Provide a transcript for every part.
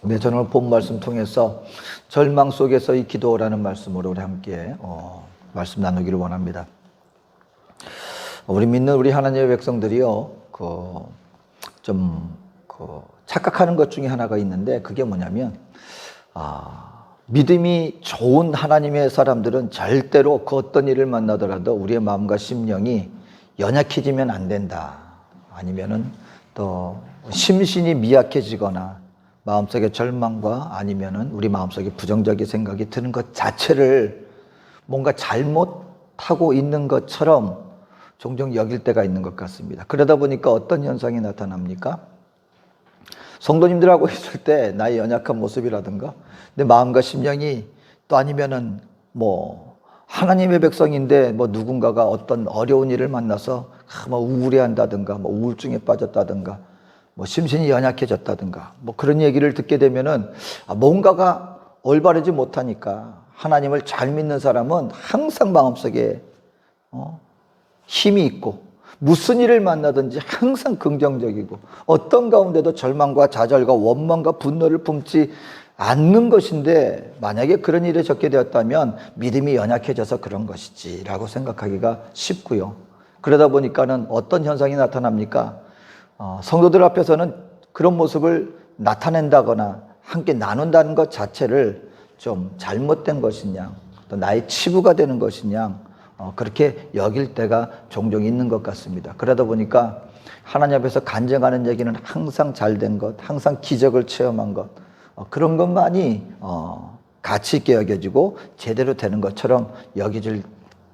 네, 저는 오늘 본 말씀 통해서 절망 속에서의 기도라는 말씀으로 우리 함께 말씀 나누기를 원합니다. 우리 믿는 우리 하나님의 백성들이요, 착각하는 것 중에 하나가 있는데, 그게 뭐냐면, 믿음이 좋은 하나님의 사람들은 절대로 그 어떤 일을 만나더라도 우리의 마음과 심령이 연약해지면 안 된다. 아니면은 또 심신이 미약해지거나 마음속에 절망과 아니면은 우리 마음속에 부정적인 생각이 드는 것 자체를 뭔가 잘못하고 있는 것처럼 종종 여길 때가 있는 것 같습니다. 그러다 보니까 어떤 현상이 나타납니까? 성도님들하고 있을 때 나의 연약한 모습이라든가 내 마음과 심령이, 또 아니면은 하나님의 백성인데 누군가가 어떤 어려운 일을 만나서 우울해한다든가 우울증에 빠졌다든가 심신이 연약해졌다든가 그런 얘기를 듣게 되면은 뭔가가 올바르지 못하니까, 하나님을 잘 믿는 사람은 항상 마음속에 힘이 있고 무슨 일을 만나든지 항상 긍정적이고 어떤 가운데도 절망과 좌절과 원망과 분노를 품지 않는 것인데, 만약에 그런 일에 적게 되었다면 믿음이 연약해져서 그런 것이지 라고 생각하기가 쉽고요. 그러다 보니까는 어떤 현상이 나타납니까? 성도들 앞에서는 그런 모습을 나타낸다거나 함께 나눈다는 것 자체를 좀 잘못된 것이냐, 또 나의 치부가 되는 것이냐, 그렇게 여길 때가 종종 있는 것 같습니다. 그러다 보니까 하나님 앞에서 간증하는 얘기는 항상 잘된 것, 항상 기적을 체험한 것, 그런 것만이 가치 있게 여겨지고 제대로 되는 것처럼 여겨질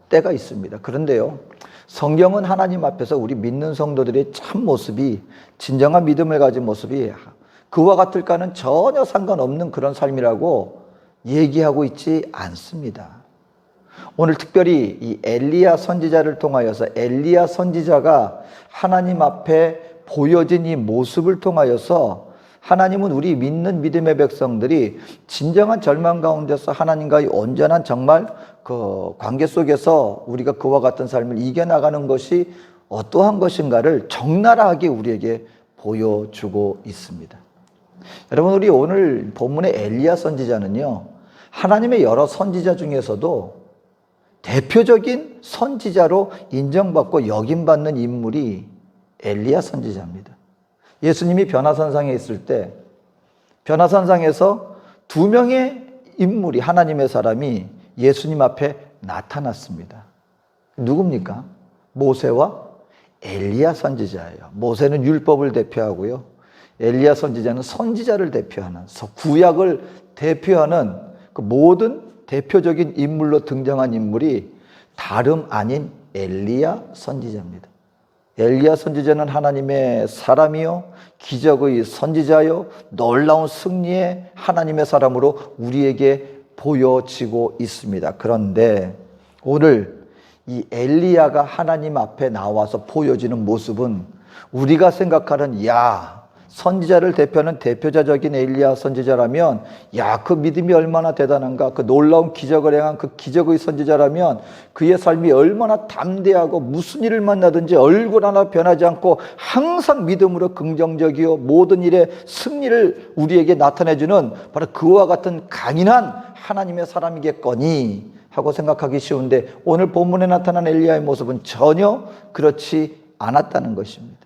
때가 있습니다. 그런데요, 성경은 하나님 앞에서 우리 믿는 성도들의 참 모습이, 진정한 믿음을 가진 모습이 그와 같을까는 전혀 상관없는 그런 삶이라고 얘기하고 있지 않습니다. 오늘 특별히 이 엘리야 선지자를 통하여서, 엘리야 선지자가 하나님 앞에 보여진 이 모습을 통하여서 하나님은 우리 믿는 믿음의 백성들이 진정한 절망 가운데서 하나님과의 온전한 정말 그 관계 속에서 우리가 그와 같은 삶을 이겨나가는 것이 어떠한 것인가를 적나라하게 우리에게 보여주고 있습니다. 여러분, 우리 오늘 본문의 엘리야 선지자는요, 하나님의 여러 선지자 중에서도 대표적인 선지자로 인정받고 여김받는 인물이 엘리야 선지자입니다. 예수님이 변화산상에 있을 때 변화산상에서 두 명의 인물이, 하나님의 사람이 예수님 앞에 나타났습니다. 누굽니까? 모세와 엘리야 선지자예요. 모세는 율법을 대표하고요, 엘리야 선지자는 선지자를 대표하는, 구약을 대표하는 그 모든 대표적인 인물로 등장한 인물이 다름 아닌 엘리야 선지자입니다. 엘리야 선지자는 하나님의 사람이요, 기적의 선지자요, 놀라운 승리의 하나님의 사람으로 우리에게 보여지고 있습니다. 그런데 오늘 이 엘리야가 하나님 앞에 나와서 보여지는 모습은 우리가 생각하는, 선지자를 대표하는 대표자적인 엘리야 선지자라면, 그 믿음이 얼마나 대단한가, 그 놀라운 기적을 행한 그 기적의 선지자라면 그의 삶이 얼마나 담대하고 무슨 일을 만나든지 얼굴 하나 변하지 않고 항상 믿음으로 긍정적이요 모든 일에 승리를 우리에게 나타내주는 바로 그와 같은 강인한 하나님의 사람이겠거니 하고 생각하기 쉬운데, 오늘 본문에 나타난 엘리야의 모습은 전혀 그렇지 않았다는 것입니다.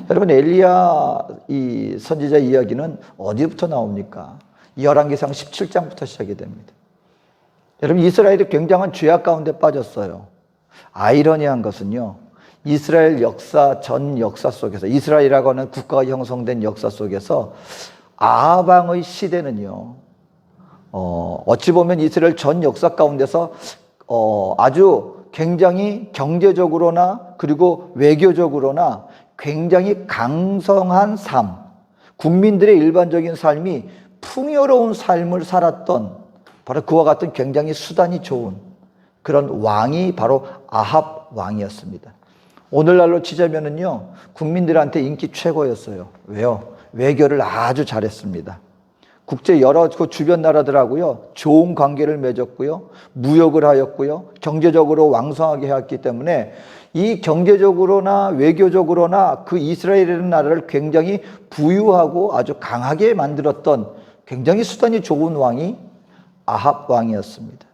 여러분, 엘리야 이 선지자 이야기는 어디부터 나옵니까? 열왕기상 17장부터 시작이 됩니다. 여러분, 이스라엘이 굉장한 죄악 가운데 빠졌어요. 아이러니한 것은요, 이스라엘 역사, 전 역사 속에서, 이스라엘이라고 하는 국가가 형성된 역사 속에서 아합 왕의 시대는요, 어찌 보면 이스라엘 전 역사 가운데서 아주 굉장히 경제적으로나 그리고 외교적으로나 굉장히 강성한 삶, 국민들의 일반적인 삶이 풍요로운 삶을 살았던, 바로 그와 같은 굉장히 수단이 좋은 그런 왕이 바로 아합 왕이었습니다. 오늘날로 치자면은요, 국민들한테 인기 최고였어요. 왜요? 외교를 아주 잘했습니다. 국제 여러 주변 나라들하고요, 좋은 관계를 맺었고요, 무역을 하였고요, 경제적으로 왕성하게 해왔기 때문에 이 경제적으로나 외교적으로나 그 이스라엘이라는 나라를 굉장히 부유하고 아주 강하게 만들었던 굉장히 수단이 좋은 왕이 아합 왕이었습니다.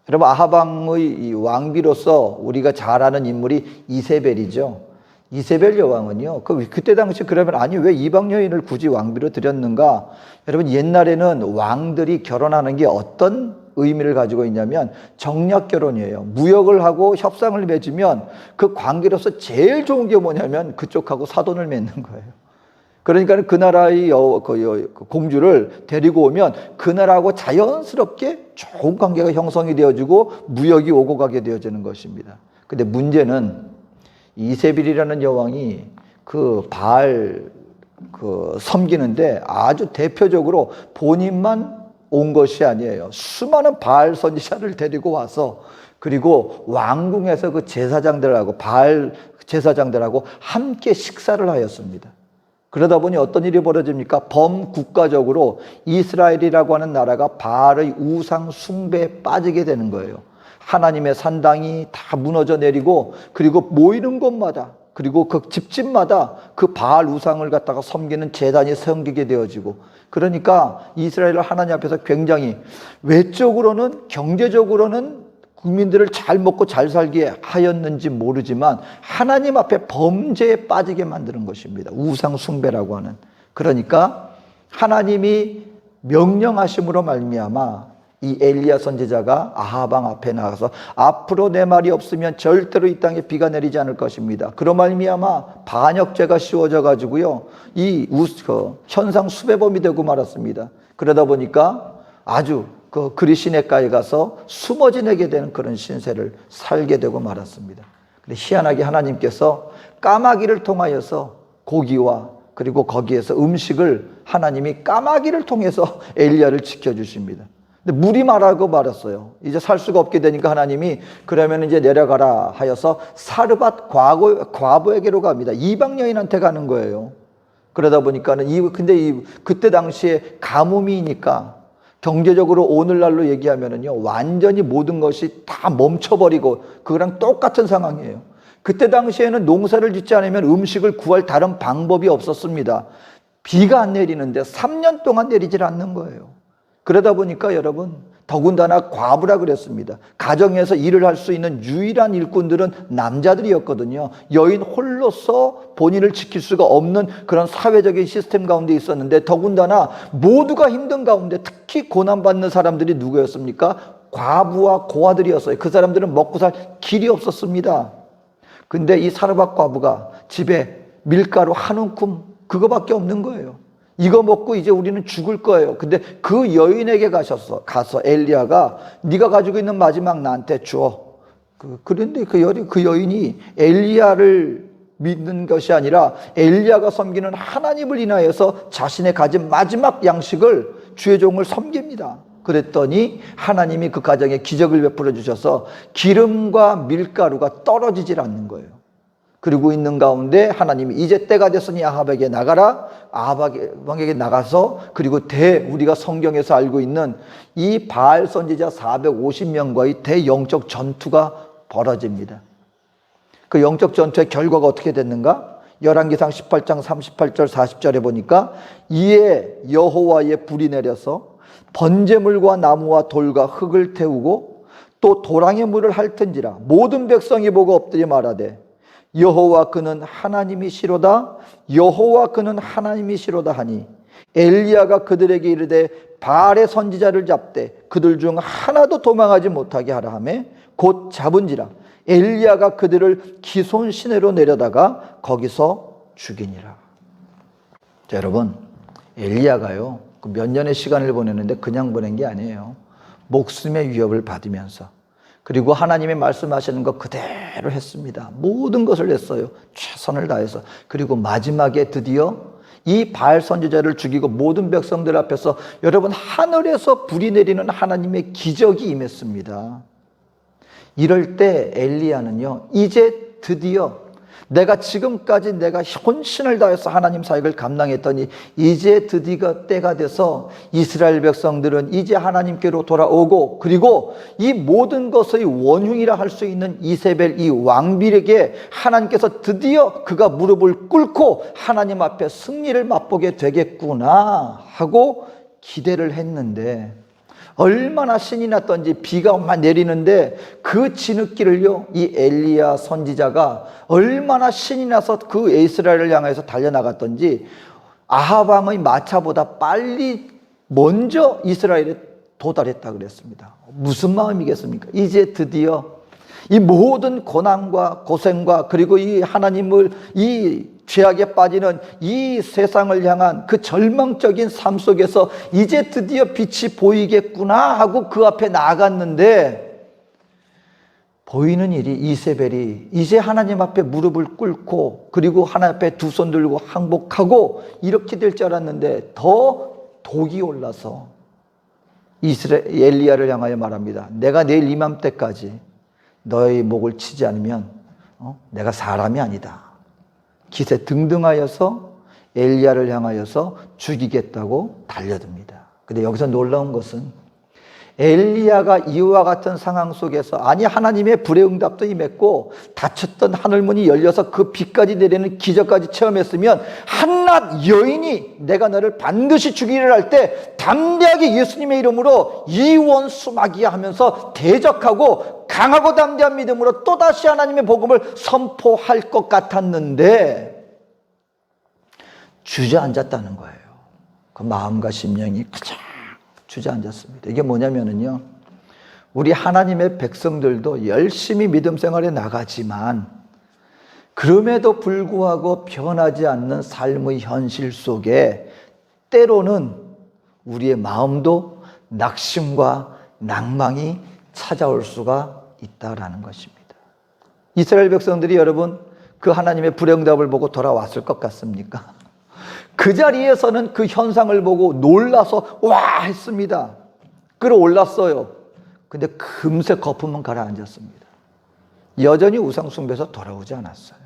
여러분, 아합 왕의 이 왕비로서 우리가 잘 아는 인물이 이세벨이죠. 이세벨 여왕은요, 그때 당시 그러면 아니 왜 이방 여인을 굳이 왕비로 들였는가? 여러분, 옛날에는 왕들이 결혼하는 게 어떤 의미를 가지고 있냐면 정략 결혼이에요. 무역을 하고 협상을 맺으면 그 관계로서 제일 좋은 게 뭐냐면 그쪽하고 사돈을 맺는 거예요. 그러니까 그 나라의 공주를 데리고 오면 그 나라하고 자연스럽게 좋은 관계가 형성이 되어지고 무역이 오고 가게 되어지는 것입니다. 근데 문제는 이세벨이라는 여왕이 그 바알 섬기는데 아주 대표적으로 본인만 온 것이 아니에요. 수많은 바알 선지자를 데리고 와서 그리고 왕궁에서 그 제사장들하고 바알 제사장들하고 함께 식사를 하였습니다. 그러다 보니 어떤 일이 벌어집니까? 범국가적으로 이스라엘이라고 하는 나라가 바알의 우상 숭배에 빠지게 되는 거예요. 하나님의 산당이 다 무너져 내리고 그리고 모이는 곳마다 그리고 그 집집마다 그 바알 우상을 갖다가 섬기는 제단이 섬기게 되어지고, 그러니까 이스라엘을 하나님 앞에서 굉장히 외적으로는 경제적으로는 국민들을 잘 먹고 잘 살게 하였는지 모르지만 하나님 앞에 범죄에 빠지게 만드는 것입니다. 우상 숭배라고 하는. 그러니까 하나님이 명령하심으로 말미암아 이 엘리야 선지자가 아합 왕 앞에 나가서 앞으로 내 말이 없으면 절대로 이 땅에 비가 내리지 않을 것입니다. 그로 말미암아 반역죄가 씌워져 가지고요, 이 현상 수배범이 되고 말았습니다. 그러다 보니까 아주 그 그리 시내가에 가서 숨어 지내게 되는 그런 신세를 살게 되고 말았습니다. 근데 희한하게 하나님께서 까마귀를 통하여서 고기와 그리고 거기에서 음식을 하나님이 까마귀를 통해서 엘리야를 지켜주십니다. 근데 물이 마르고 말았어요. 이제 살 수가 없게 되니까 하나님이 그러면 이제 내려가라 하여서 사르밧 과부에게로 갑니다. 이방 여인한테 가는 거예요. 그러다 보니까는 근데 그때 당시에 가뭄이니까 경제적으로 오늘날로 얘기하면은요, 완전히 모든 것이 다 멈춰버리고 그거랑 똑같은 상황이에요. 그때 당시에는 농사를 짓지 않으면 음식을 구할 다른 방법이 없었습니다. 비가 안 내리는데 3년 동안 내리질 않는 거예요. 그러다 보니까 여러분, 더군다나 과부라 그랬습니다. 가정에서 일을 할 수 있는 유일한 일꾼들은 남자들이었거든요. 여인 홀로서 본인을 지킬 수가 없는 그런 사회적인 시스템 가운데 있었는데, 더군다나 모두가 힘든 가운데 특히 고난받는 사람들이 누구였습니까? 과부와 고아들이었어요. 그 사람들은 먹고 살 길이 없었습니다. 근데 이 사르밧 과부가 집에 밀가루 한 움큼 그거밖에 없는 거예요. 이거 먹고 이제 우리는 죽을 거예요. 근데 그 여인에게 가서 엘리야가 네가 가지고 있는 마지막 나한테 줘. 그런데 그 여인이 엘리야를 믿는 것이 아니라 엘리야가 섬기는 하나님을 인하여서 자신의 가진 마지막 양식을 주의 종을 섬깁니다. 그랬더니 하나님이 그 가정에 기적을 베풀어 주셔서 기름과 밀가루가 떨어지질 않는 거예요. 그리고 있는 가운데 하나님이 이제 때가 됐으니 아합에게 나가라. 아합 왕에게 나가서 그리고 우리가 성경에서 알고 있는 이 바알 선지자 450명과의 대영적 전투가 벌어집니다. 그 영적 전투의 결과가 어떻게 됐는가? 열왕기상 18장 38절 40절에 보니까 이에 여호와의 불이 내려서 번제물과 나무와 돌과 흙을 태우고 또 도랑의 물을 핥은지라 모든 백성이 보고 엎드려 말하되 여호와 그는 하나님이시로다. 여호와 그는 하나님이시로다 하니 엘리야가 그들에게 이르되 바알의 선지자를 잡되 그들 중 하나도 도망하지 못하게 하라 하며 곧 잡은지라 엘리야가 그들을 기손 시내로 내려다가 거기서 죽이니라. 자, 여러분, 엘리야가요 몇 년의 시간을 보냈는데 그냥 보낸 게 아니에요. 목숨의 위협을 받으면서, 그리고 하나님의 말씀하시는 것 그대로 했습니다. 모든 것을 했어요. 최선을 다해서. 그리고 마지막에 드디어 이 바알 선지자를 죽이고 모든 백성들 앞에서 여러분, 하늘에서 불이 내리는 하나님의 기적이 임했습니다. 이럴 때 엘리야는요, 이제 드디어 내가 지금까지 내가 혼신을 다해서 하나님 사역을 감당했더니 이제 드디어 때가 돼서 이스라엘 백성들은 이제 하나님께로 돌아오고, 그리고 이 모든 것의 원흉이라 할 수 있는 이세벨 이 왕비에게 하나님께서 드디어 그가 무릎을 꿇고 하나님 앞에 승리를 맛보게 되겠구나 하고 기대를 했는데, 얼마나 신이 났던지 비가 막 내리는데 그 진흙길을요, 이 엘리야 선지자가 얼마나 신이 나서 그 이스라엘을 향해서 달려나갔던지 아합 왕의 마차보다 빨리 먼저 이스라엘에 도달했다 그랬습니다. 무슨 마음이겠습니까? 이제 드디어 이 모든 고난과 고생과 그리고 이 하나님을 이 죄악에 빠지는 이 세상을 향한 그 절망적인 삶 속에서 이제 드디어 빛이 보이겠구나 하고 그 앞에 나아갔는데, 보이는 일이 이세벨이 이제 하나님 앞에 무릎을 꿇고 그리고 하나님 앞에 두 손 들고 항복하고 이렇게 될 줄 알았는데 더 독이 올라서 엘리야를 향하여 말합니다. 내가 내일 이맘때까지 너의 목을 치지 않으면 내가 사람이 아니다. 기세 등등하여서 엘리야를 향하여서 죽이겠다고 달려듭니다. 근데 여기서 놀라운 것은 엘리야가 이와 같은 상황 속에서, 아니 하나님의 불의 응답도 임했고 닫혔던 하늘문이 열려서 그 비까지 내리는 기적까지 체험했으면 한낱 여인이 내가 너를 반드시 죽이리라 할 때 담대하게 예수님의 이름으로 이 원수 마귀야 하면서 대적하고 강하고 담대한 믿음으로 또다시 하나님의 복음을 선포할 것 같았는데 주저앉았다는 거예요. 그 마음과 심령이 그저 주저앉았습니다. 이게 뭐냐면요, 우리 하나님의 백성들도 열심히 믿음 생활에 나가지만 그럼에도 불구하고 변하지 않는 삶의 현실 속에 때로는 우리의 마음도 낙심과 낭망이 찾아올 수가 있다라는 것입니다. 이스라엘 백성들이 여러분 그 하나님의 불응답을 보고 돌아왔을 것 같습니까? 그 자리에서는 그 현상을 보고 놀라서 와 했습니다. 끌어올랐어요. 근데 금세 거품은 가라앉았습니다. 여전히 우상 숭배에서 돌아오지 않았어요.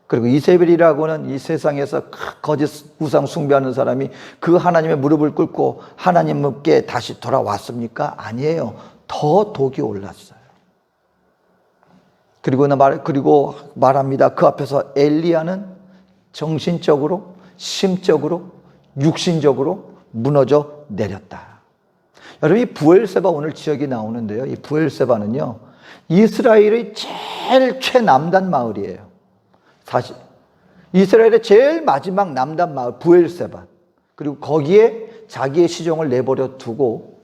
그리고 이세벨이라고는 이 세상에서 거짓 우상 숭배하는 사람이 그 하나님의 무릎을 꿇고 하나님께 다시 돌아왔습니까? 아니에요. 더 독이 올랐어요. 그리고 말합니다. 그 앞에서 엘리야는 정신적으로, 심적으로, 육신적으로 무너져 내렸다. 여러분, 이 부엘세바 오늘 지역이 나오는데요, 이 부엘세바는요 이스라엘의 제일 최남단 마을이에요. 사실 이스라엘의 제일 마지막 남단 마을 부엘세바. 그리고 거기에 자기의 시종을 내버려 두고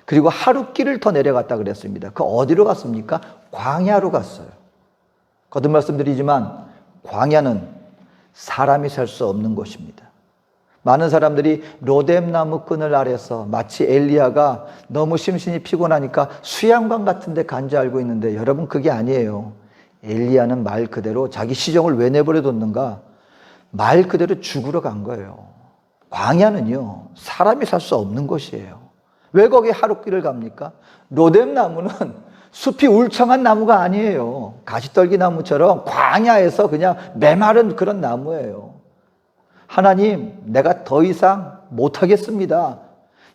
그리고 하룻길을 더 내려갔다 그랬습니다. 그 어디로 갔습니까? 광야로 갔어요. 거듭 말씀드리지만 광야는 사람이 살 수 없는 곳입니다. 많은 사람들이 로뎀 나무 끈을 아래서 마치 엘리야가 너무 심신이 피곤하니까 수양관 같은 데 간 줄 알고 있는데, 여러분 그게 아니에요. 엘리야는 말 그대로 자기 시종을 왜 내버려 뒀는가? 말 그대로 죽으러 간 거예요. 광야는요 사람이 살 수 없는 곳이에요. 왜 거기 하룻길을 갑니까? 로뎀 나무는 숲이 울창한 나무가 아니에요. 가시떨기 나무처럼 광야에서 그냥 메마른 그런 나무예요. 하나님, 내가 더 이상 못하겠습니다.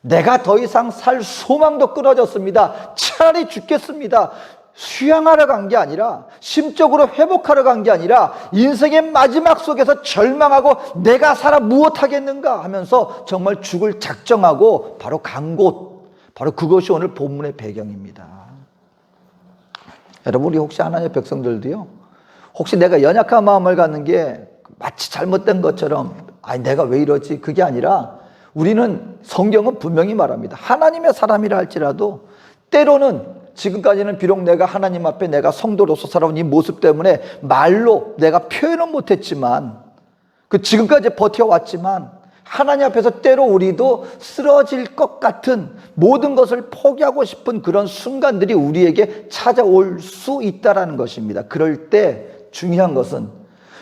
내가 더 이상 살 소망도 끊어졌습니다. 차라리 죽겠습니다. 수양하러 간 게 아니라, 심적으로 회복하러 간 게 아니라 인생의 마지막 속에서 절망하고 내가 살아 무엇하겠는가 하면서 정말 죽을 작정하고 바로 간 곳, 바로 그것이 오늘 본문의 배경입니다. 여러분, 우리 혹시 하나님의 백성들도요, 혹시 내가 연약한 마음을 갖는 게 마치 잘못된 것처럼 아니 내가 왜 이러지, 그게 아니라 우리는, 성경은 분명히 말합니다. 하나님의 사람이라 할지라도 때로는, 지금까지는 비록 내가 하나님 앞에 내가 성도로서 살아온 이 모습 때문에 말로 내가 표현은 못했지만, 그 지금까지 버텨왔지만 하나님 앞에서 때로 우리도 쓰러질 것 같은, 모든 것을 포기하고 싶은 그런 순간들이 우리에게 찾아올 수 있다는 것입니다. 그럴 때 중요한 것은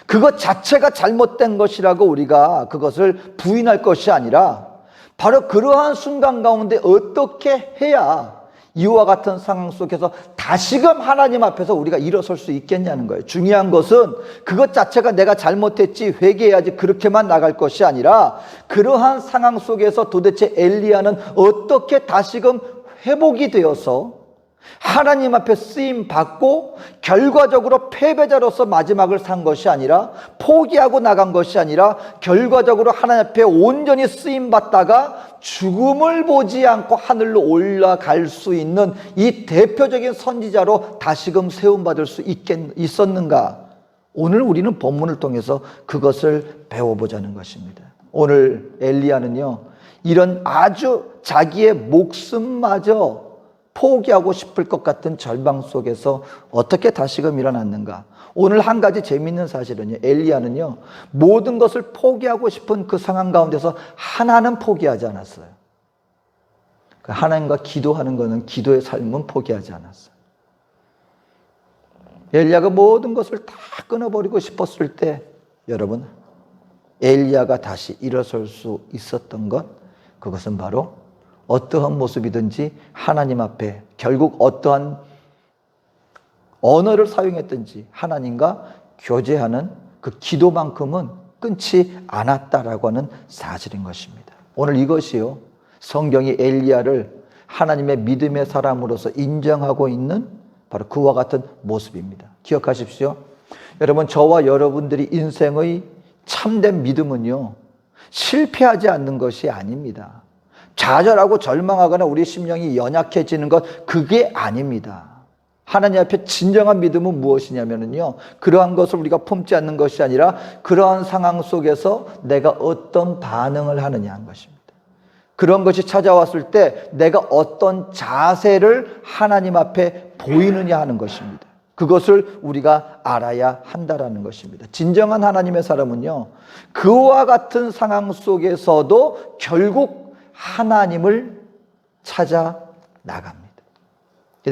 그것 자체가 잘못된 것이라고 우리가 그것을 부인할 것이 아니라, 바로 그러한 순간 가운데 어떻게 해야 이와 같은 상황 속에서 다시금 하나님 앞에서 우리가 일어설 수 있겠냐는 거예요. 중요한 것은 그것 자체가 내가 잘못했지 회개해야지 그렇게만 나갈 것이 아니라 그러한 상황 속에서 도대체 엘리야는 어떻게 다시금 회복이 되어서 하나님 앞에 쓰임 받고 결과적으로 패배자로서 마지막을 산 것이 아니라 포기하고 나간 것이 아니라 결과적으로 하나님 앞에 온전히 쓰임 받다가 죽음을 보지 않고 하늘로 올라갈 수 있는 이 대표적인 선지자로 다시금 세움받을 수 있었는가? 오늘 우리는 본문을 통해서 그것을 배워보자는 것입니다. 오늘 엘리야는요, 이런 아주 자기의 목숨마저 포기하고 싶을 것 같은 절망 속에서 어떻게 다시금 일어났는가? 오늘 한 가지 재미있는 사실은요, 엘리야는요, 모든 것을 포기하고 싶은 그 상황 가운데서 하나는 포기하지 않았어요. 하나님과 기도하는 것은, 기도의 삶은 포기하지 않았어요. 엘리야가 모든 것을 다 끊어버리고 싶었을 때, 여러분, 엘리야가 다시 일어설 수 있었던 것, 그것은 바로 어떠한 모습이든지 하나님 앞에 결국 어떠한 언어를 사용했든지 하나님과 교제하는 그 기도만큼은 끊지 않았다라고 하는 사실인 것입니다. 오늘 이것이요, 성경이 엘리야를 하나님의 믿음의 사람으로서 인정하고 있는 바로 그와 같은 모습입니다. 기억하십시오. 여러분, 저와 여러분들이 인생의 참된 믿음은요, 실패하지 않는 것이 아닙니다. 좌절하고 절망하거나 우리 심령이 연약해지는 것, 그게 아닙니다. 하나님 앞에 진정한 믿음은 무엇이냐면요, 그러한 것을 우리가 품지 않는 것이 아니라 그러한 상황 속에서 내가 어떤 반응을 하느냐 하는 것입니다. 그런 것이 찾아왔을 때 내가 어떤 자세를 하나님 앞에 보이느냐 하는 것입니다. 그것을 우리가 알아야 한다라는 것입니다. 진정한 하나님의 사람은요, 그와 같은 상황 속에서도 결국 하나님을 찾아 나갑니다.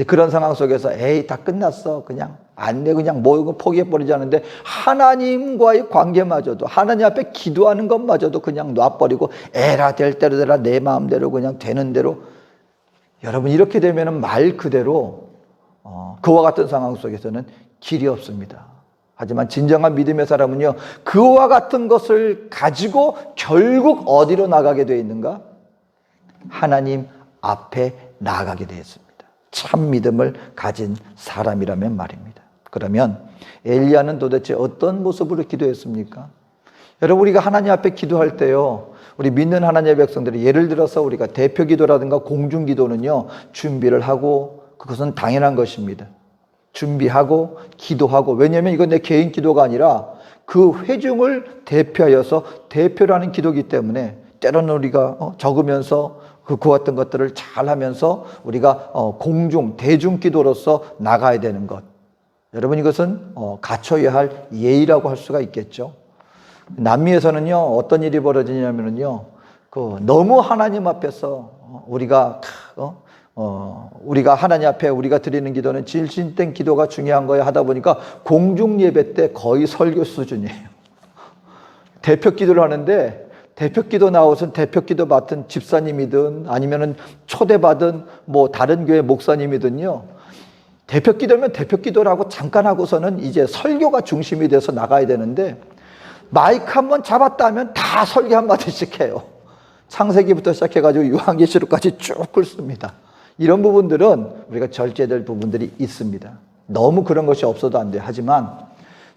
그런 상황 속에서 에이, 다 끝났어, 그냥 안 돼, 그냥 뭐 포기해버리지 않는데 하나님과의 관계마저도, 하나님 앞에 기도하는 것마저도 그냥 놔버리고 에라 될 대로 되라, 내 마음대로 그냥 되는 대로. 여러분, 이렇게 되면 말 그대로 그와 같은 상황 속에서는 길이 없습니다. 하지만 진정한 믿음의 사람은요, 그와 같은 것을 가지고 결국 어디로 나가게 되어 있는가? 하나님 앞에 나가게 되었습니다. 참 믿음을 가진 사람이라면 말입니다. 그러면 엘리야는 도대체 어떤 모습으로 기도했습니까? 여러분, 우리가 하나님 앞에 기도할 때요, 우리 믿는 하나님의 백성들이 예를 들어서 우리가 대표 기도라든가 공중 기도는요, 준비를 하고, 그것은 당연한 것입니다. 준비하고 기도하고, 왜냐하면 이건 내 개인 기도가 아니라 그 회중을 대표하여서 대표라는 기도이기 때문에 때로는 우리가 적으면서 그와 같은 것들을 잘 하면서 우리가 공중, 대중 기도로서 나가야 되는 것. 여러분, 이것은 갖춰야 할 예의라고 할 수가 있겠죠. 남미에서는요, 어떤 일이 벌어지냐면요, 너무 하나님 앞에서 우리가 하나님 앞에 우리가 드리는 기도는 진실된 기도가 중요한 거야 하다 보니까 공중 예배 때 거의 설교 수준이에요. 대표 기도를 하는데 대표 기도 나오신 대표 기도 맡은 집사님이든 아니면은 초대받은 뭐 다른 교회 목사님이든요, 대표 기도면 대표 기도라고 잠깐 하고서는 이제 설교가 중심이 돼서 나가야 되는데 마이크 한번 잡았다 하면 다 설교 한마디씩 해요. 창세기부터 시작해가지고 요한계시록까지 쭉 긁습니다. 이런 부분들은 우리가 절제될 부분들이 있습니다. 너무 그런 것이 없어도 안 돼요. 하지만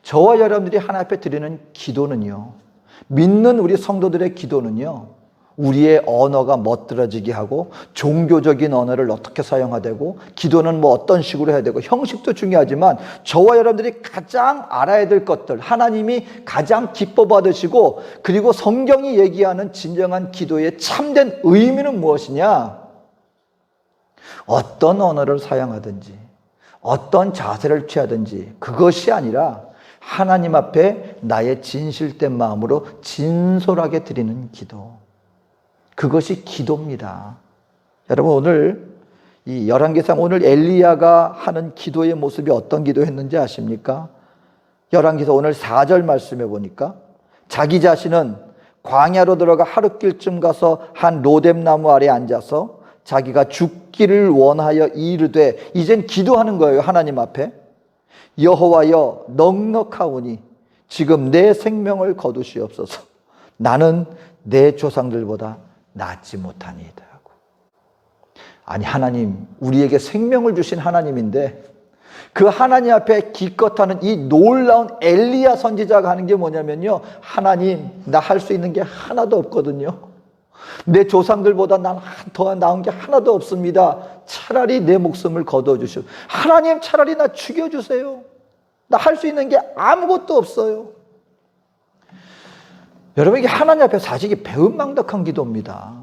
저와 여러분들이 하나님 앞에 드리는 기도는요, 믿는 우리 성도들의 기도는요, 우리의 언어가 멋들어지게 하고 종교적인 언어를 어떻게 사용해야 되고 기도는 뭐 어떤 식으로 해야 되고 형식도 중요하지만 저와 여러분들이 가장 알아야 될 것들, 하나님이 가장 기뻐 받으시고 그리고 성경이 얘기하는 진정한 기도의 참된 의미는 무엇이냐? 어떤 언어를 사용하든지 어떤 자세를 취하든지 그것이 아니라 하나님 앞에 나의 진실된 마음으로 진솔하게 드리는 기도, 그것이 기도입니다. 여러분, 오늘 이 열왕기상 오늘 엘리야가 하는 기도의 모습이 어떤 기도했는지 아십니까? 열왕기상 오늘 4절 말씀해 보니까 자기 자신은 광야로 들어가 하룻길쯤 가서 한 로뎀나무 아래 앉아서 자기가 죽기를 원하여 이르되, 이젠 기도하는 거예요. 하나님 앞에. 여호와여, 넉넉하오니 지금 내 생명을 거두시옵소서. 나는 내 조상들보다 낫지 못하니이다 하고. 아니, 하나님, 우리에게 생명을 주신 하나님인데 그 하나님 앞에 기껏하는 이 놀라운 엘리야 선지자가 하는 게 뭐냐면요, 하나님, 나 할 수 있는 게 하나도 없거든요. 내 조상들보다 난 더 나은 게 하나도 없습니다. 차라리 내 목숨을 거둬주시오. 하나님, 차라리 나 죽여주세요. 나 할 수 있는 게 아무것도 없어요. 여러분, 이게 하나님 앞에 사실 이게 배은망덕한 기도입니다.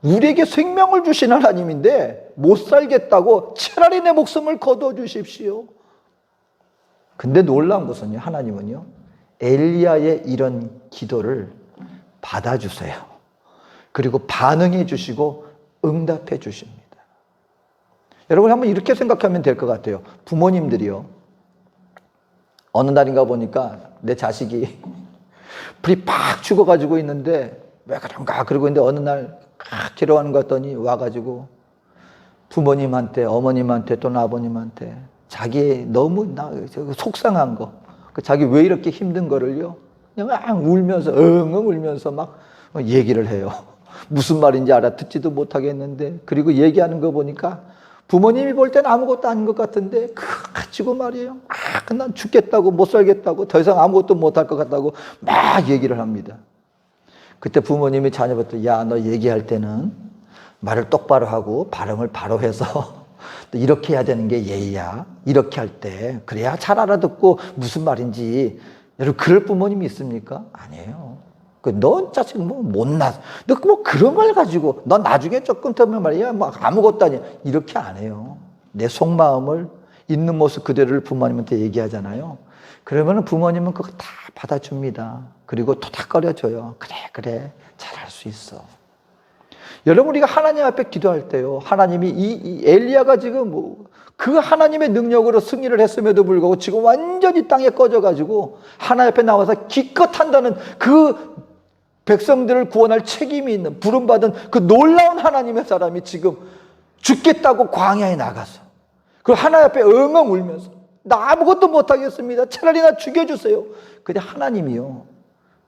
우리에게 생명을 주신 하나님인데 못 살겠다고 차라리 내 목숨을 거둬주십시오. 근데 놀라운 것은요, 하나님은요, 엘리야의 이런 기도를 받아주세요. 그리고 반응해 주시고 응답해 주십니다. 여러분, 한번 이렇게 생각하면 될 것 같아요. 부모님들이요, 어느 날인가 보니까 내 자식이 불이 팍 죽어가지고 있는데 왜 그런가 그러고 있는데, 어느 날 길어가는 것 같더니 와가지고 부모님한테, 어머님한테 또는 아버님한테 자기 너무 속상한 거, 자기 왜 이렇게 힘든 거를요, 그냥 울면서, 엉엉 울면서 막 얘기를 해요. 무슨 말인지 알아듣지도 못하겠는데, 그리고 얘기하는 거 보니까 부모님이 볼 때는 아무것도 아닌 것 같은데 그거 가지고 말이에요, 난 죽겠다고, 못 살겠다고, 더 이상 아무것도 못할 것 같다고 막 얘기를 합니다. 그때 부모님이 자녀한테, 야, 너 얘기할 때는 말을 똑바로 하고 발음을 바로 해서 또 이렇게 해야 되는 게 예의야. 이렇게 할 때 그래야 잘 알아듣고 무슨 말인지. 여러분, 그럴 부모님이 있습니까? 아니에요. 너 자식 뭐 못나, 너 뭐 그런 걸 가지고 너 나중에 조금 더면 말이야 뭐 아무것도 아니야, 이렇게 안 해요. 내 속마음을 있는 모습 그대로를 부모님한테 얘기하잖아요. 그러면 부모님은 그거 다 받아줍니다. 그리고 토닥거려줘요. 그래 잘할 수 있어. 여러분, 우리가 하나님 앞에 기도할 때요, 하나님이 이 엘리야가 지금 그 하나님의 능력으로 승리를 했음에도 불구하고 지금 완전히 땅에 꺼져가지고 하나님 앞에 나와서 기껏 한다는 그 백성들을 구원할 책임이 있는, 부름받은 그 놀라운 하나님의 사람이 지금 죽겠다고 광야에 나가서, 그 하나님 앞에 엉엉 울면서, 나 아무것도 못하겠습니다. 차라리 나 죽여주세요. 근데 하나님이요,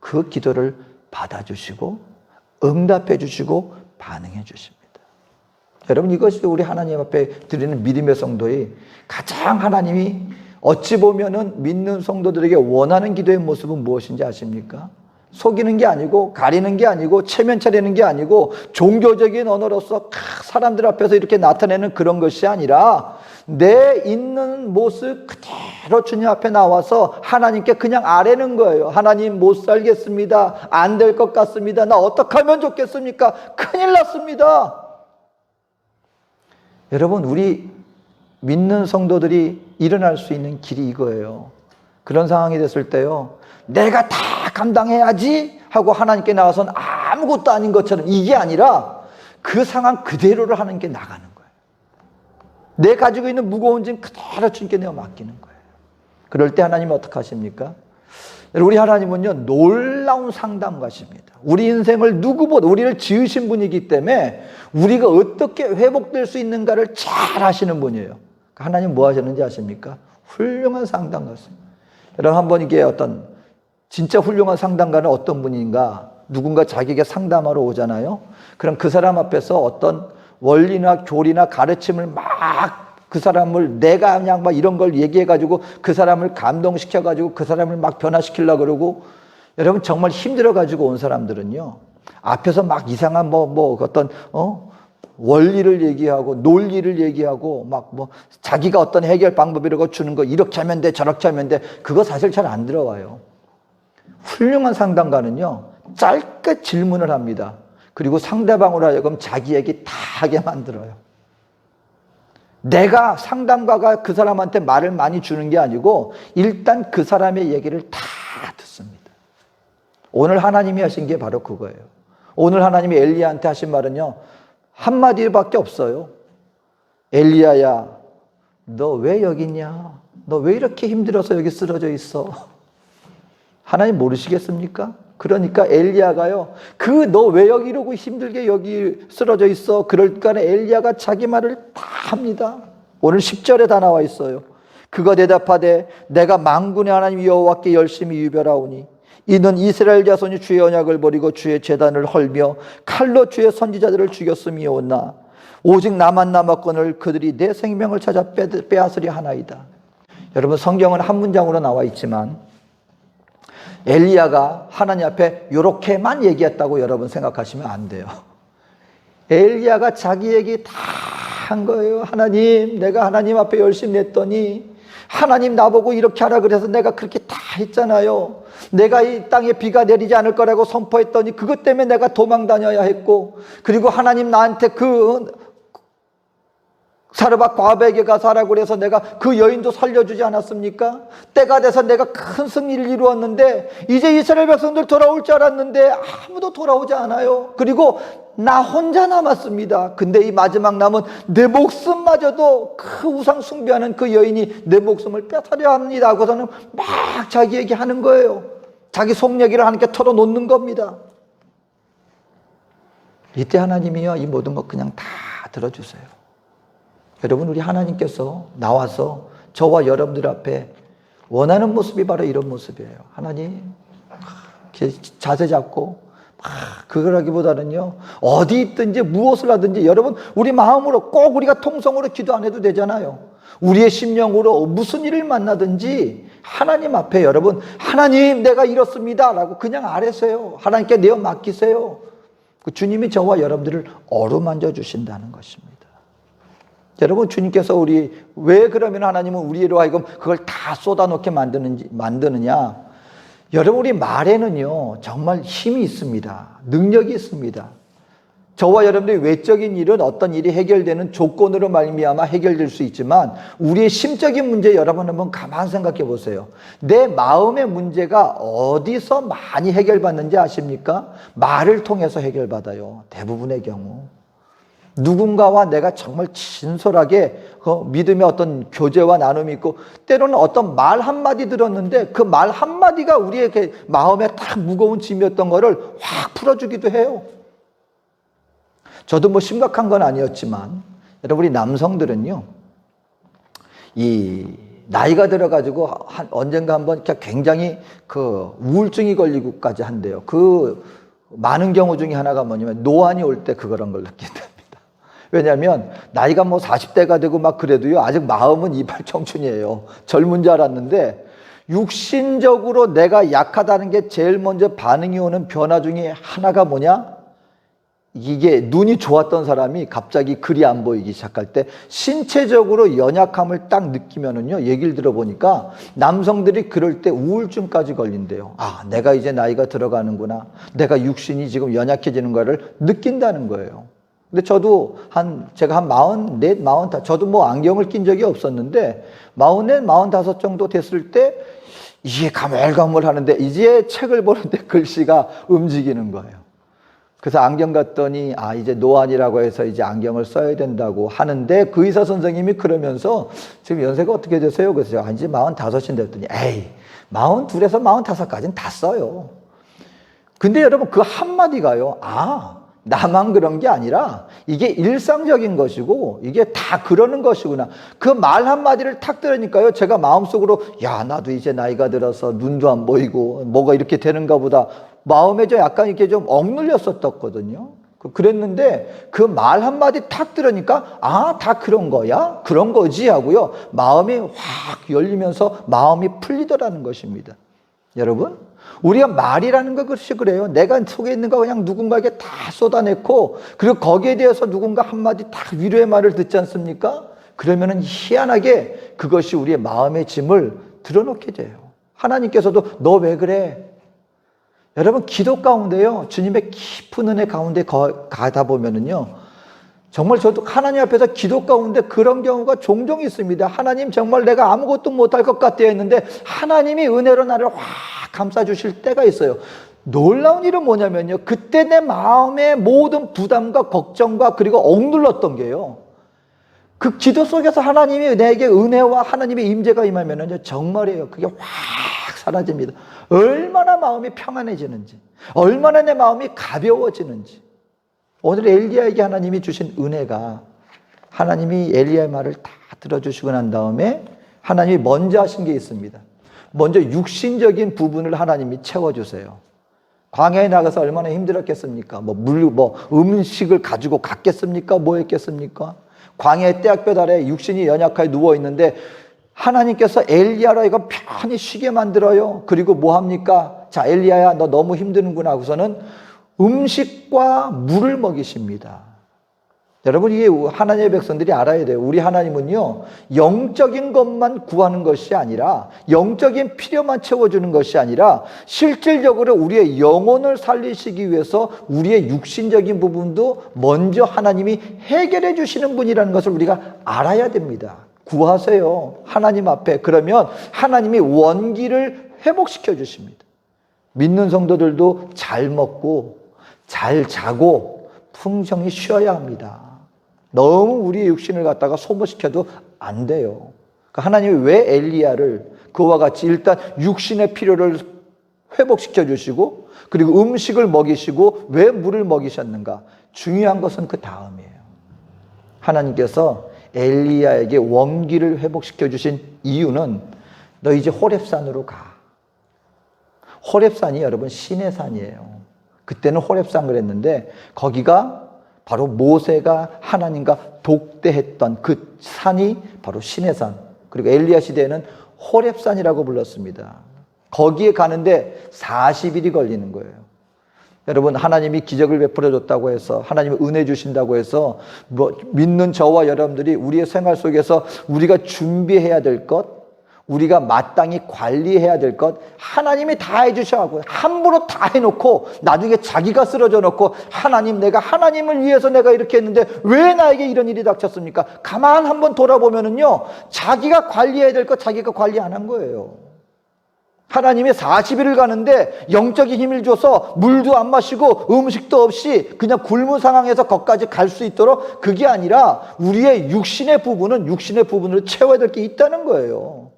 그 기도를 받아주시고 응답해 주시고 반응해 주십니다. 여러분, 이것이 우리 하나님 앞에 드리는 믿음의 성도의 가장, 하나님이 어찌 보면은 믿는 성도들에게 원하는 기도의 모습은 무엇인지 아십니까? 속이는 게 아니고, 가리는 게 아니고, 체면 차리는 게 아니고, 종교적인 언어로서 사람들 앞에서 이렇게 나타내는 그런 것이 아니라, 내 있는 모습 그대로 주님 앞에 나와서 하나님께 그냥 아뢰는 거예요. 하나님, 못 살겠습니다. 안 될 것 같습니다. 나 어떻게 하면 좋겠습니까? 큰일 났습니다. 여러분, 우리 믿는 성도들이 일어날 수 있는 길이 이거예요. 그런 상황이 됐을 때요, 내가 다 감당해야지 하고 하나님께 나와서는 아무것도 아닌 것처럼, 이게 아니라 그 상황 그대로를 하는 게 나가는 거예요. 내 가지고 있는 무거운 짐 그대로 주님께 내가 맡기는 거예요. 그럴 때 하나님은 어떻게 하십니까? 우리 하나님은요, 놀라운 상담가십니다. 우리 인생을 누구보다, 우리를 지으신 분이기 때문에 우리가 어떻게 회복될 수 있는가를 잘 아시는 분이에요. 하나님 뭐 하셨는지 아십니까? 훌륭한 상담가십니다. 여러분, 한번 이게 진짜 훌륭한 상담가는 어떤 분인가? 누군가 자기에게 상담하러 오잖아요. 그럼 그 사람 앞에서 어떤 원리나 교리나 가르침을 막, 그 사람을 내가 그냥 막 이런 걸 얘기해가지고 그 사람을 감동시켜가지고 그 사람을 막 변화시키려고 그러고, 여러분, 정말 힘들어가지고 온 사람들은요, 앞에서 막 이상한 어떤 원리를 얘기하고 논리를 얘기하고 막 자기가 어떤 해결 방법이라고 주는 거, 이렇게 하면 돼, 저렇게 하면 돼, 그거 사실 잘 안 들어와요. 훌륭한 상담가는요, 짧게 질문을 합니다. 그리고 상대방으로 하여금 자기 얘기 다 하게 만들어요. 내가, 상담가가 그 사람한테 말을 많이 주는 게 아니고 일단 그 사람의 얘기를 다 듣습니다. 오늘 하나님이 하신 게 바로 그거예요. 오늘 하나님이 엘리야한테 하신 말은요, 한마디밖에 없어요. 엘리야야, 너 왜 여기 있냐? 너 왜 이렇게 힘들어서 여기 쓰러져 있어? 하나님 모르시겠습니까? 그러니까 엘리야가요, 너 왜 여기 이러고 힘들게 여기 쓰러져 있어? 그러니까 엘리야가 자기 말을 다 합니다. 오늘 10절에 다 나와 있어요. 그가 대답하되 내가 만군의 하나님 여호와께 열심히 유별하오니 이는 이스라엘 자손이 주의 언약을 버리고 주의 제단을 헐며 칼로 주의 선지자들을 죽였음이오나 오직 나만 남았거늘 그들이 내 생명을 찾아 빼앗으려 하나이다. 여러분, 성경은 한 문장으로 나와 있지만 엘리야가 하나님 앞에 이렇게만 얘기했다고 여러분 생각하시면 안 돼요. 엘리야가 자기 얘기 다 한 거예요. 하나님, 내가 하나님 앞에 열심히 냈더니 하나님 나보고 이렇게 하라 그래서 내가 그렇게 다 했잖아요. 내가 이 땅에 비가 내리지 않을 거라고 선포했더니 그것 때문에 내가 도망 다녀야 했고, 그리고 하나님 나한테 사르밧 과부에게 가서 하라고 그래서 내가 그 여인도 살려주지 않았습니까? 때가 돼서 내가 큰 승리를 이루었는데 이제 이스라엘 백성들 돌아올 줄 알았는데 아무도 돌아오지 않아요. 그리고 나 혼자 남았습니다. 근데 이 마지막 남은 내 목숨마저도 그 우상 숭배하는 그 여인이 내 목숨을 뺏으려 합니다 하고서는 막 자기에게 하는 거예요. 자기 속 얘기를 하나님께 털어놓는 겁니다. 이때 하나님이요, 이 모든 것 그냥 다 들어주세요. 여러분, 우리 하나님께서 나와서 저와 여러분들 앞에 원하는 모습이 바로 이런 모습이에요. 하나님, 자세 잡고 그걸 하기보다는요, 어디 있든지 무엇을 하든지 여러분, 우리 마음으로 꼭 우리가 통성으로 기도 안 해도 되잖아요. 우리의 심령으로 무슨 일을 만나든지 하나님 앞에 여러분, 하나님 내가 이렇습니다 라고 그냥 아뢰세요. 하나님께 내어 맡기세요. 주님이 저와 여러분들을 어루만져 주신다는 것입니다. 여러분, 주님께서 왜 그러면 하나님은 우리로 하여금 그걸 다 쏟아놓게 만드느냐? 여러분, 우리 말에는요, 정말 힘이 있습니다. 능력이 있습니다. 저와 여러분들의 외적인 일은 어떤 일이 해결되는 조건으로 말미암아 해결될 수 있지만 우리의 심적인 문제 여러분 한번 가만 생각해 보세요. 내 마음의 문제가 어디서 많이 해결받는지 아십니까? 말을 통해서 해결받아요. 대부분의 경우. 누군가와 내가 정말 진솔하게 믿음의 어떤 교제와 나눔이 있고, 때로는 어떤 말 한마디 들었는데 그 말 한마디가 우리의 마음에 딱 무거운 짐이었던 거를 확 풀어주기도 해요. 저도 뭐 심각한 건 아니었지만, 여러분, 우리 남성들은요, 이 나이가 들어가지고 언젠가 한번 굉장히 우울증이 걸리고까지 한대요. 많은 경우 중에 하나가 뭐냐면 노안이 올 때 그런 걸 느낀다. 왜냐하면 나이가 뭐 40대가 되고 막 그래도요, 아직 마음은 이발 청춘이에요. 젊은 줄 알았는데 육신적으로 내가 약하다는 게 제일 먼저 반응이 오는 변화 중에 하나가 뭐냐? 이게 눈이 좋았던 사람이 갑자기 글이 안 보이기 시작할 때 신체적으로 연약함을 딱 느끼면은요, 얘기를 들어보니까 남성들이 그럴 때 우울증까지 걸린대요. 아, 내가 이제 나이가 들어가는구나. 내가 육신이 지금 연약해지는 거를 느낀다는 거예요. 근데 제가 한 44, 45, 저도 뭐 안경을 낀 적이 없었는데 44, 45 정도 됐을 때 이게 가물가물 하는데 이제 책을 보는데 글씨가 움직이는 거예요. 그래서 안경 갔더니 이제 노안이라고 해서 이제 안경을 써야 된다고 하는데 그 의사 선생님이 그러면서 지금 연세가 어떻게 되세요? 그래서 이제 45인데 했더니 42에서 45까지는 다 써요. 근데 여러분, 그 한마디가요, 나만 그런 게 아니라 이게 일상적인 것이고 이게 다 그러는 것이구나. 그 말 한마디를 탁 들으니까요, 제가 마음속으로 나도 이제 나이가 들어서 눈도 안 보이고 뭐가 이렇게 되는가 보다 마음에 약간 이렇게 좀 억눌렸었거든요. 그랬는데 그 말 한마디 탁 들으니까 다 그런 거야? 그런 거지 하고요, 마음이 확 열리면서 마음이 풀리더라는 것입니다. 여러분, 우리가 말이라는 것이 그래요. 내가 속에 있는 거 그냥 누군가에게 다 쏟아내고, 그리고 거기에 대해서 누군가 한마디 딱 위로의 말을 듣지 않습니까? 그러면은 희한하게 그것이 우리의 마음의 짐을 드러놓게 돼요. 하나님께서도 너 왜 그래? 여러분, 기도 가운데요, 주님의 깊은 은혜 가운데 가다 보면은요, 정말 저도 하나님 앞에서 기도 가운데 그런 경우가 종종 있습니다. 하나님, 정말 내가 아무것도 못할 것 같아 했는데 하나님이 은혜로 나를 확 감싸주실 때가 있어요. 놀라운 일은 뭐냐면요, 그때 내 마음의 모든 부담과 걱정과 그리고 억눌렀던 게요, 그 기도 속에서 하나님이 내게 은혜와 하나님의 임재가 임하면 정말이에요. 그게 확 사라집니다. 얼마나 마음이 평안해지는지, 얼마나 내 마음이 가벼워지는지. 오늘 엘리야에게 하나님이 주신 은혜가, 하나님이 엘리야의 말을 다 들어주시고 난 다음에 하나님이 먼저 하신 게 있습니다. 먼저 육신적인 부분을 하나님이 채워주세요. 광야에 나가서 얼마나 힘들었겠습니까? 음식을 가지고 갔겠습니까? 뭐 했겠습니까? 광야의 떼약볕 아래 육신이 연약하게 누워있는데 하나님께서 엘리야로 이거 편히 쉬게 만들어요. 그리고 뭐 합니까? 자, 엘리야야, 너 너무 힘드는구나 하고서는 음식과 물을 먹이십니다. 여러분, 이게 하나님의 백성들이 알아야 돼요. 우리 하나님은요, 영적인 것만 구하는 것이 아니라, 영적인 필요만 채워주는 것이 아니라, 실질적으로 우리의 영혼을 살리시기 위해서 우리의 육신적인 부분도 먼저 하나님이 해결해 주시는 분이라는 것을 우리가 알아야 됩니다. 구하세요, 하나님 앞에. 그러면 하나님이 원기를 회복시켜 주십니다. 믿는 성도들도 잘 먹고 잘 자고 풍성히 쉬어야 합니다. 너무 우리의 육신을 갖다가 소모시켜도 안 돼요. 하나님이 왜 엘리야를 그와 같이 일단 육신의 필요를 회복시켜 주시고, 그리고 음식을 먹이시고, 왜 물을 먹이셨는가? 중요한 것은 그 다음이에요. 하나님께서 엘리야에게 원기를 회복시켜 주신 이유는, 너 이제 호렙산으로 가. 호렙산이 여러분 신의 산이에요. 그때는 호렙산 그랬는데, 거기가 바로 모세가 하나님과 독대했던 그 산이 바로 신의 산, 그리고 엘리야 시대에는 호렙산이라고 불렀습니다. 거기에 가는데 40일이 걸리는 거예요. 여러분, 하나님이 기적을 베풀어 줬다고 해서, 하나님이 은혜 주신다고 해서 믿는 저와 여러분들이 우리의 생활 속에서 우리가 준비해야 될 것, 우리가 마땅히 관리해야 될 것, 하나님이 다 해주셔가고 함부로 다 해놓고 나중에 자기가 쓰러져 놓고, 하나님, 내가 하나님을 위해서 내가 이렇게 했는데 왜 나에게 이런 일이 닥쳤습니까? 가만 한번 돌아보면은요, 자기가 관리해야 될 것 자기가 관리 안 한 거예요. 하나님이 40일을 가는데 영적인 힘을 줘서 물도 안 마시고 음식도 없이 그냥 굶은 상황에서 거기까지 갈 수 있도록, 그게 아니라 우리의 육신의 부분은 육신의 부분을 채워야 될 게 있다는 거예요.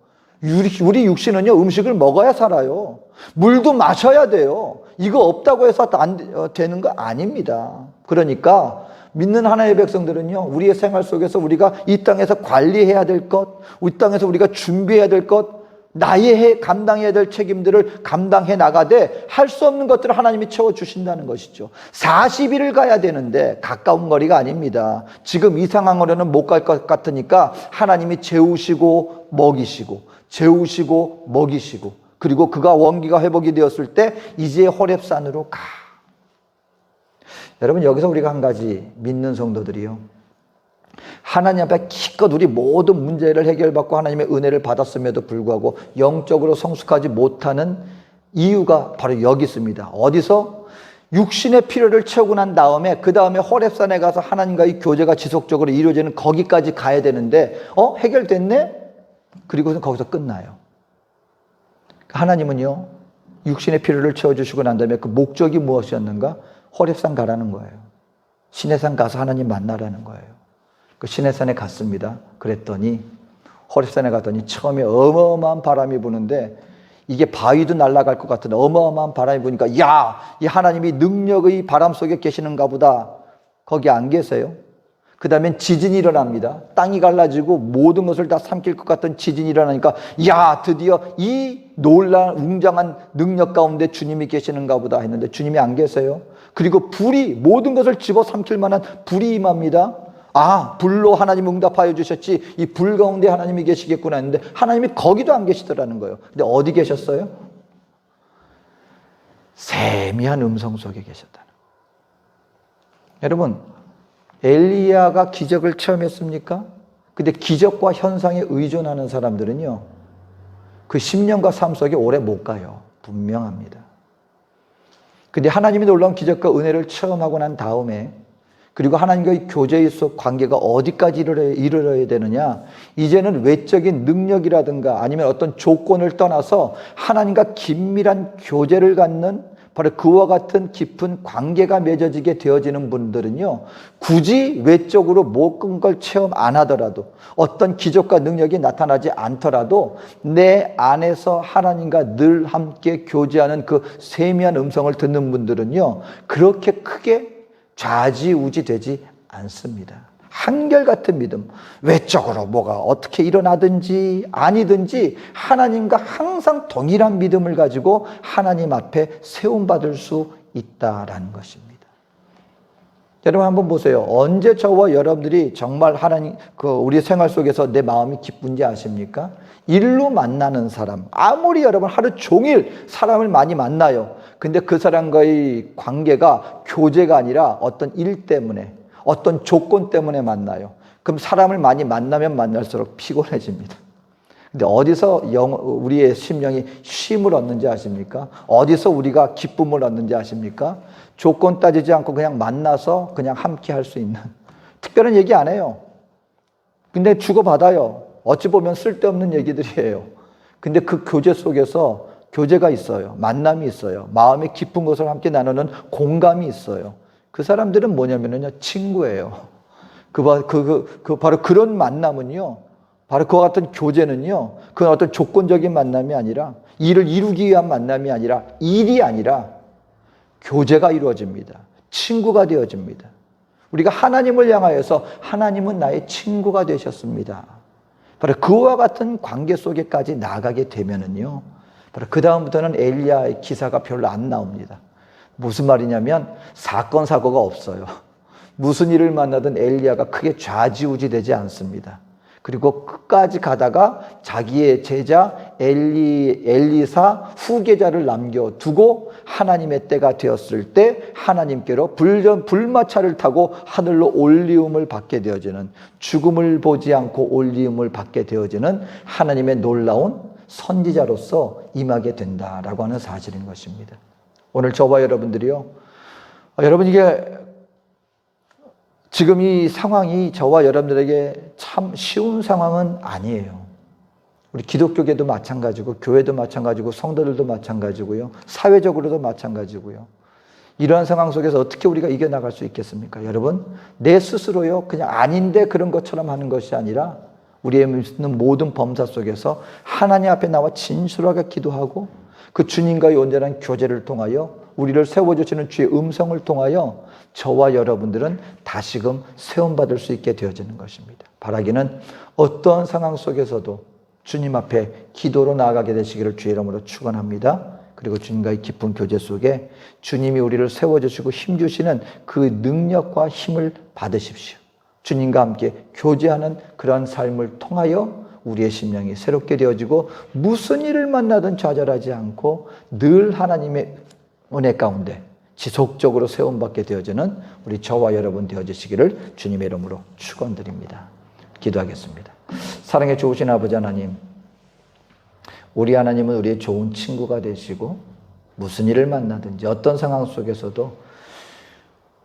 우리 육신은요, 음식을 먹어야 살아요. 물도 마셔야 돼요. 이거 없다고 해서 안 되는 거 아닙니다. 그러니까 믿는 하나님의 백성들은요, 우리의 생활 속에서 우리가 이 땅에서 관리해야 될 것, 이 땅에서 우리가 준비해야 될 것, 나의 감당해야 될 책임들을 감당해 나가되 할 수 없는 것들을 하나님이 채워주신다는 것이죠. 40일을 가야 되는데 가까운 거리가 아닙니다. 지금 이 상황으로는 못 갈 것 같으니까 하나님이 재우시고 먹이시고, 재우시고 먹이시고, 그리고 그가 원기가 회복이 되었을 때 이제 호렙산으로 가. 여러분, 여기서 우리가 한 가지, 믿는 성도들이요, 하나님 앞에 기껏 우리 모든 문제를 해결받고 하나님의 은혜를 받았음에도 불구하고 영적으로 성숙하지 못하는 이유가 바로 여기 있습니다. 어디서? 육신의 필요를 채우고 난 다음에 그 다음에 호렙산에 가서 하나님과의 교제가 지속적으로 이루어지는 거기까지 가야 되는데, 해결됐네? 그리고는 거기서 끝나요. 하나님은요, 육신의 필요를 채워주시고 난 다음에 그 목적이 무엇이었는가? 호렙산 가라는 거예요. 시내산 가서 하나님 만나라는 거예요. 그 시내산에 갔습니다. 그랬더니 호렙산에 갔더니 처음에 어마어마한 바람이 부는데, 이게 바위도 날아갈 것 같은 어마어마한 바람이 부니까, 야, 이 하나님이 능력의 바람 속에 계시는가 보다. 거기 안 계세요. 그 다음엔 지진이 일어납니다. 땅이 갈라지고 모든 것을 다 삼킬 것 같은 지진이 일어나니까, 야, 드디어 이 놀라운 웅장한 능력 가운데 주님이 계시는가 보다 했는데 주님이 안 계세요. 그리고 불이, 모든 것을 집어삼킬 만한 불이 임합니다. 아, 불로 하나님 응답하여 주셨지, 이 불 가운데 하나님이 계시겠구나 했는데 하나님이 거기도 안 계시더라는 거예요. 근데 어디 계셨어요? 세미한 음성 속에 계셨다는 거예요. 여러분, 엘리야가 기적을 체험했습니까? 근데 기적과 현상에 의존하는 사람들은요, 그 10년과 삶 속에 오래 못 가요. 분명합니다. 근데 하나님이 놀라운 기적과 은혜를 체험하고 난 다음에, 그리고 하나님과의 교제의 속 관계가 어디까지 이르러야 되느냐? 이제는 외적인 능력이라든가 아니면 어떤 조건을 떠나서 하나님과 긴밀한 교제를 갖는, 바로 그와 같은 깊은 관계가 맺어지게 되어지는 분들은요, 굳이 외적으로 모든 걸 체험 안 하더라도, 어떤 기적과 능력이 나타나지 않더라도 내 안에서 하나님과 늘 함께 교제하는 그 세미한 음성을 듣는 분들은요, 그렇게 크게 좌지우지 되지 않습니다. 한결같은 믿음, 외적으로 뭐가 어떻게 일어나든지 아니든지 하나님과 항상 동일한 믿음을 가지고 하나님 앞에 세움받을 수 있다라는 것입니다. 여러분 한번 보세요. 언제 저와 여러분들이 정말 하나님, 우리 생활 속에서 내 마음이 기쁜지 아십니까? 일로 만나는 사람, 아무리 여러분 하루 종일 사람을 많이 만나요. 근데 그 사람과의 관계가 교제가 아니라 어떤 일 때문에, 어떤 조건 때문에 만나요. 그럼 사람을 많이 만나면 만날수록 피곤해집니다. 근데 어디서 우리의 심령이 쉼을 얻는지 아십니까? 어디서 우리가 기쁨을 얻는지 아십니까? 조건 따지지 않고 그냥 만나서 그냥 함께 할 수 있는, 특별한 얘기 안 해요. 근데 주고받아요. 어찌 보면 쓸데없는 얘기들이에요. 근데 그 교제 속에서 교제가 있어요. 만남이 있어요. 마음의 깊은 것을 함께 나누는 공감이 있어요. 그 사람들은 뭐냐면요, 친구예요. 바로 그런 만남은요, 바로 그와 같은 교제는요, 그건 어떤 조건적인 만남이 아니라, 일을 이루기 위한 만남이 아니라, 일이 아니라 교제가 이루어집니다. 친구가 되어집니다. 우리가 하나님을 향하여서 하나님은 나의 친구가 되셨습니다. 바로 그와 같은 관계 속에까지 나가게 되면은요, 바로 그 다음부터는 엘리야의 기사가 별로 안 나옵니다. 무슨 말이냐면 사건 사고가 없어요. 무슨 일을 만나든 엘리야가 크게 좌지우지 되지 않습니다. 그리고 끝까지 가다가 자기의 제자 엘리사 후계자를 남겨두고 하나님의 때가 되었을 때 하나님께로 불마차를 타고 하늘로 올리움을 받게 되어지는, 죽음을 보지 않고 올리움을 받게 되어지는 하나님의 놀라운 선지자로서 임하게 된다라고 하는 사실인 것입니다. 오늘 저와 여러분들이요, 여러분 이게 지금 이 상황이 저와 여러분들에게 참 쉬운 상황은 아니에요. 우리 기독교계도 마찬가지고, 교회도 마찬가지고, 성도들도 마찬가지고요, 사회적으로도 마찬가지고요. 이러한 상황 속에서 어떻게 우리가 이겨나갈 수 있겠습니까? 여러분, 내 스스로요, 그냥 아닌데 그런 것처럼 하는 것이 아니라 우리의 있는 모든 범사 속에서 하나님 앞에 나와 진실하게 기도하고 그 주님과의 온전한 교제를 통하여 우리를 세워주시는 주의 음성을 통하여 저와 여러분들은 다시금 세움받을 수 있게 되어지는 것입니다. 바라기는 어떠한 상황 속에서도 주님 앞에 기도로 나아가게 되시기를 주의 이름으로 축원합니다. 그리고 주님과의 깊은 교제 속에 주님이 우리를 세워주시고 힘주시는 그 능력과 힘을 받으십시오. 주님과 함께 교제하는 그런 삶을 통하여 우리의 심령이 새롭게 되어지고 무슨 일을 만나든 좌절하지 않고 늘 하나님의 은혜 가운데 지속적으로 세움받게 되어지는 우리 저와 여러분 되어지시기를 주님의 이름으로 축원드립니다. 기도하겠습니다. 사랑에 좋으신 아버지 하나님, 우리 하나님은 우리의 좋은 친구가 되시고 무슨 일을 만나든지 어떤 상황 속에서도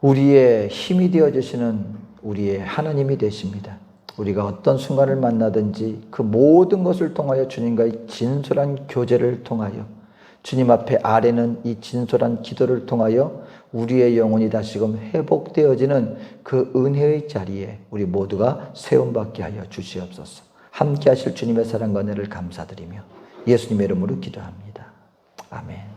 우리의 힘이 되어주시는 우리의 하나님이 되십니다. 우리가 어떤 순간을 만나든지 그 모든 것을 통하여 주님과의 진솔한 교제를 통하여 주님 앞에 아뢰는 이 진솔한 기도를 통하여 우리의 영혼이 다시금 회복되어지는 그 은혜의 자리에 우리 모두가 세움받게 하여 주시옵소서. 함께 하실 주님의 사랑과 은혜를 감사드리며 예수님의 이름으로 기도합니다. 아멘.